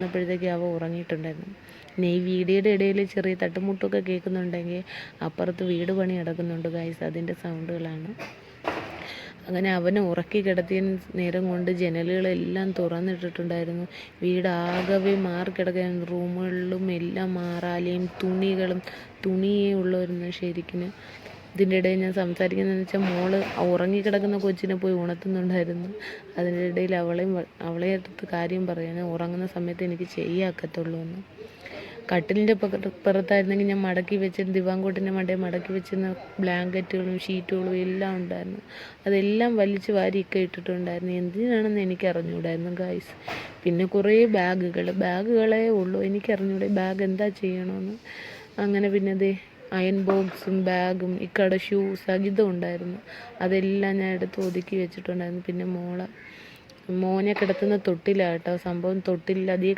പ്പോഴത്തേക്ക് അവ ഉറങ്ങിയിട്ടുണ്ടായിരുന്നു. പിന്നെ ഈ വീഡിയോയുടെ ഇടയിൽ ചെറിയ തട്ടുമുട്ടൊക്കെ കേൾക്കുന്നുണ്ടെങ്കിൽ അപ്പുറത്ത് വീട് പണി നടക്കുന്നുണ്ട് ഗൈസ്, അതിൻ്റെ സൗണ്ടുകളാണ്. അങ്ങനെ അവനെ ഉറക്കി കിടത്തിയ നേരം കൊണ്ട് ജനലുകളെല്ലാം തുറന്നിട്ടിട്ടുണ്ടായിരുന്നു. വീടാകവേ മാറിക്കിടക്കാൻ, റൂമുകളിലും എല്ലാം മാറാലയും തുണിയേ ഉള്ളായിരുന്നു ശരിക്കും. ഇതിൻ്റെ ഇടയിൽ ഞാൻ സംസാരിക്കുന്നതെന്ന് വെച്ചാൽ മോള് ഉറങ്ങിക്കിടക്കുന്ന കൊച്ചിനെ പോയി ഉണർത്തുന്നുണ്ടായിരുന്നു. അതിൻ്റെ ഇടയിൽ അവളെ അടുത്ത് കാര്യം പറയാൻ, ഉറങ്ങുന്ന സമയത്ത് എനിക്ക് ചെയ്യാക്കത്തുള്ളൂ എന്ന്. കട്ടിലിൻ്റെ പുറത്തായിരുന്നെങ്കിൽ ഞാൻ മടക്കി വെച്ചിരുന്ന ദിവാങ്കോട്ടിൻ്റെ മണ്ടയിൽ മടക്കി വെച്ചിരുന്ന ബ്ലാങ്കറ്റുകളും ഷീറ്റുകളും എല്ലാം ഉണ്ടായിരുന്നു. അതെല്ലാം വലിച്ചു വാരിയൊക്കെ ഇട്ടിട്ടുണ്ടായിരുന്നു. എന്തിനാണെന്ന് എനിക്ക് അറിഞ്ഞുകൂടായിരുന്നു ഗൈസ്. പിന്നെ കുറേ ബാഗുകളേ ഉള്ളൂ. എനിക്കറിഞ്ഞൂടെ ബാഗ് എന്താ ചെയ്യണമെന്ന്. അങ്ങനെ പിന്നെ അതേ അയൺ ബോക്സും ബാഗും ഇക്കടെ ഷൂ സഹിതം ഉണ്ടായിരുന്നു. അതെല്ലാം ഞാൻ എടുത്ത് ഒതുക്കി വെച്ചിട്ടുണ്ടായിരുന്നു. പിന്നെ മോനെ കിടത്തുന്ന തൊട്ടിലാണ് കേട്ടോ സംഭവം. തൊട്ടിൽ അതേ